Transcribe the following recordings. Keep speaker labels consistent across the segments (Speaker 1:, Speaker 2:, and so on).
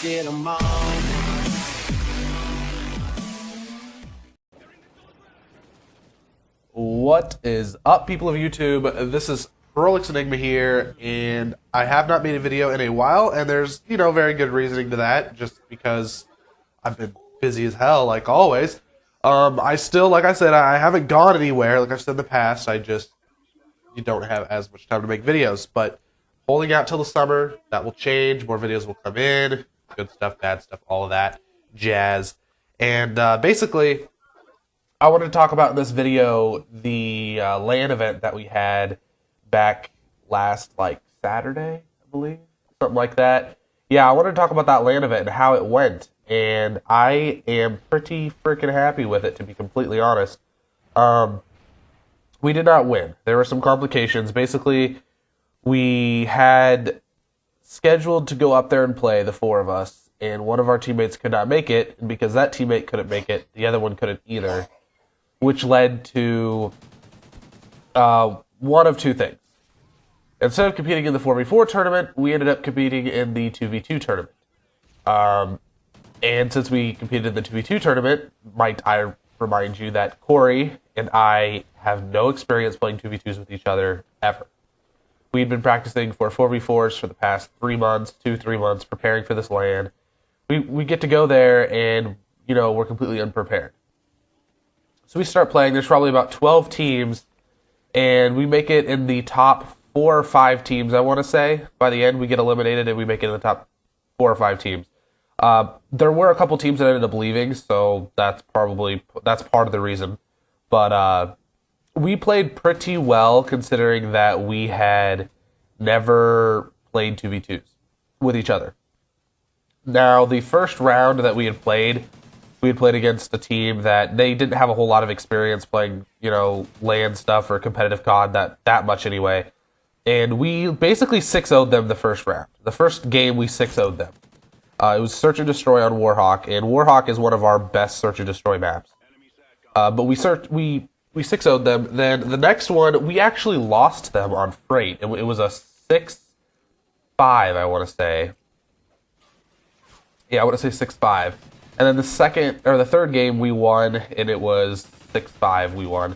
Speaker 1: get 'em on.
Speaker 2: What is up, people of YouTube? This is Prolix Enigma here, and I have not made a video in a while, and there's, very good reasoning to that, just because I've been busy as hell, like always. I still, like I said, I haven't gone anywhere, like I've said in the past, you don't have as much time to make videos, but holding out till the summer, that will change, more videos will come in, good stuff, bad stuff, all of that jazz, and basically, I wanted to talk about in this video the LAN event that we had back last, Saturday, I believe, something like that. Yeah, I wanted to talk about that LAN event and how it went, and I am pretty freaking happy with it, to be completely honest. We did not win. There were some complications. Basically, we had scheduled to go up there and play, the four of us, and one of our teammates could not make it, and because that teammate couldn't make it, the other one couldn't either, which led to one of two things. Instead of competing in the 4v4 tournament, we ended up competing in the 2v2 tournament. And since we competed in the 2v2 tournament, might I remind you that Corey and I have no experience playing 2v2s with each other ever. We'd been practicing for 4v4s for the past 3 months, 3 months, preparing for this LAN. We get to go there and, we're completely unprepared. So we start playing, there's probably about 12 teams, and we make it in the top 4 or 5 teams, I want to say. By the end, we get eliminated, and we make it in the top 4 or 5 teams. There were a couple teams that ended up leaving, so that's part of the reason. But we played pretty well, considering that we had never played 2v2s with each other. Now, the first round that we had played against a team that they didn't have a whole lot of experience playing, LAN stuff or competitive COD that much anyway. And we basically 6-0'd them the first round. The first game, we 6-0'd them. It was Search and Destroy on Warhawk, and Warhawk is one of our best Search and Destroy maps. But we 6-0'd them. Then the next one, we actually lost them on Freight. It was a 6-5, I want to say. Yeah, I want to say 6-5. And then the third game we won, and it was 6-5 we won.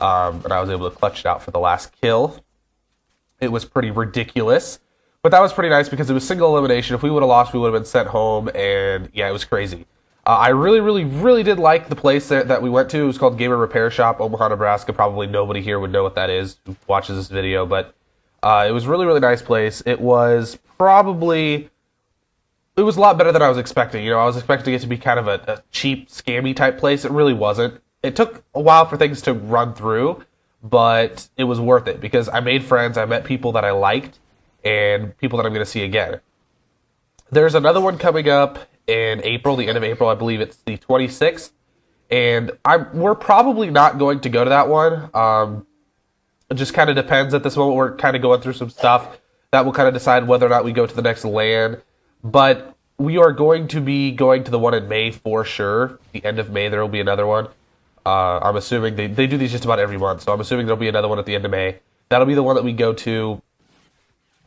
Speaker 2: And I was able to clutch it out for the last kill. It was pretty ridiculous. But that was pretty nice because it was single elimination. If we would have lost, we would have been sent home, and yeah, it was crazy. I really, really, really did like the place that we went to. It was called Gamer Repair Shop, Omaha, Nebraska. Probably nobody here would know what that is who watches this video, but it was a really, really nice place. It was a lot better than I was expecting. I was expecting it to be kind of a cheap, scammy type place. It really wasn't. It took a while for things to run through, but it was worth it because I made friends, I met people that I liked, and people that I'm going to see again. There's another one coming up in April, the end of April, I believe it's the 26th, and we're probably not going to go to that one. It just kind of depends at this moment. We're kind of going through some stuff that will kind of decide whether or not we go to the next LAN. But we are going to be going to the one in May for sure. The end of May, there will be another one. I'm assuming they do these just about every month, so I'm assuming there'll be another one at the end of May. That'll be the one that we go to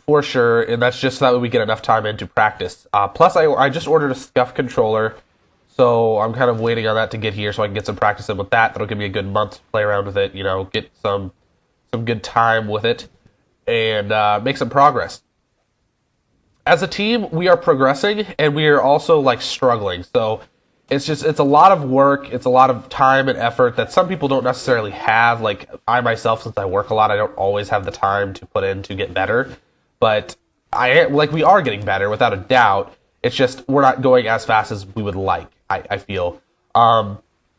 Speaker 2: for sure, and that's just so that way we get enough time in to practice. Plus, I just ordered a SCUF controller, so I'm kind of waiting on that to get here so I can get some practice in with that. That'll give me a good month to play around with it, get some good time with it, and make some progress. As a team, we are progressing, and we are also, struggling. So it's a lot of work. It's a lot of time and effort that some people don't necessarily have. Like, I myself, since I work a lot, I don't always have the time to put in to get better. But we are getting better, without a doubt. It's just we're not going as fast as we would like, I feel.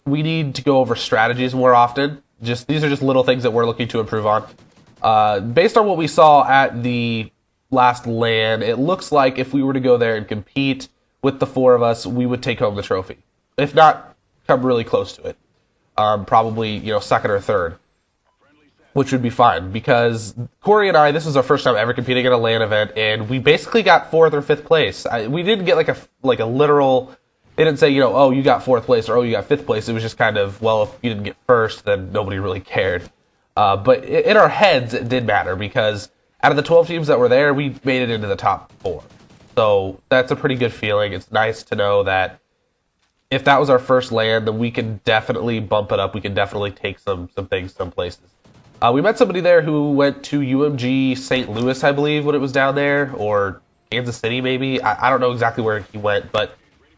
Speaker 2: We need to go over strategies more often. These are just little things that we're looking to improve on. Based on what we saw at the last LAN, it looks like if we were to go there and compete with the 4 of us, we would take home the trophy. If not, come really close to it. Probably, second or third, which would be fine, because Corey and I, this is our first time ever competing at a LAN event, and we basically got 4th or 5th place. We didn't get a literal, they didn't say, oh, you got 4th place, or oh, you got 5th place. It was just kind of, well, if you didn't get first, then nobody really cared. But in our heads, it did matter, because out of the 12 teams that were there, we made it into the top 4. So that's a pretty good feeling. It's nice to know that if that was our first LAN, then we can definitely bump it up. We can definitely take some things some places. We met somebody there who went to UMG St. Louis, I believe, when it was down there, or Kansas City maybe. I don't know exactly where he went, but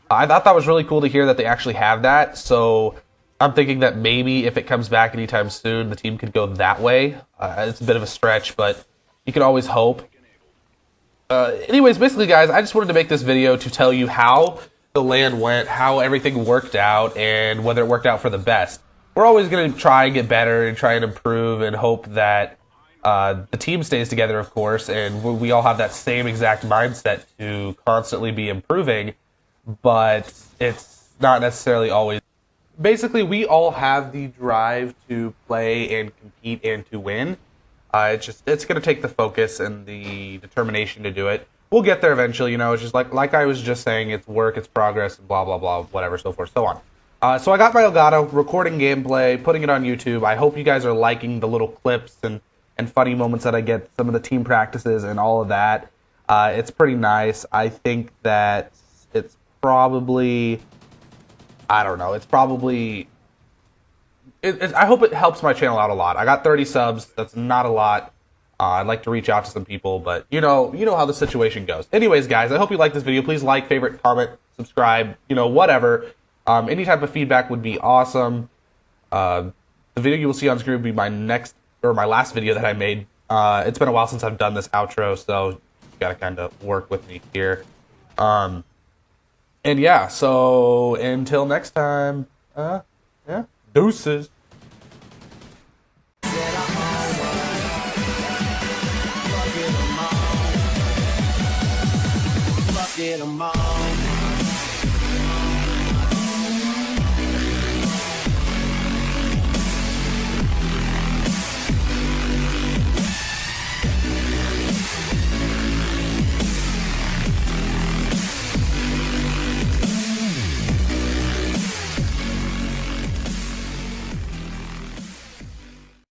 Speaker 2: I thought that was really cool to hear that they actually have that. So I'm thinking that maybe if it comes back anytime soon, the team could go that way. It's a bit of a stretch, but you can always hope. Anyways, basically, guys, I just wanted to make this video to tell you how the LAN went, how everything worked out, and whether it worked out for the best. We're always going to try and get better and try and improve and hope that the team stays together, of course, and we all have that same exact mindset to constantly be improving, but it's not necessarily always. Basically, we all have the drive to play and compete and to win. It's going to take the focus and the determination to do it. We'll get there eventually, you know. It's just like I was just saying, it's work, it's progress, blah, blah, blah, whatever, so forth, so on. So I got my Elgato, recording gameplay, putting it on YouTube. I hope you guys are liking the little clips and funny moments that I get, some of the team practices and all of that. It's pretty nice. I think that it's probably, I don't know, it's probably, I hope it helps my channel out a lot. I got 30 subs. That's not a lot. I'd like to reach out to some people, but you know how the situation goes. Anyways, guys, I hope you like this video. Please like, favorite, comment, subscribe, whatever. Any type of feedback would be awesome. The video you will see on screen will be my last video that I made. It's been a while since I've done this outro, so you gotta kind of work with me here. And yeah, so until next time, yeah, deuces. Get 'em on.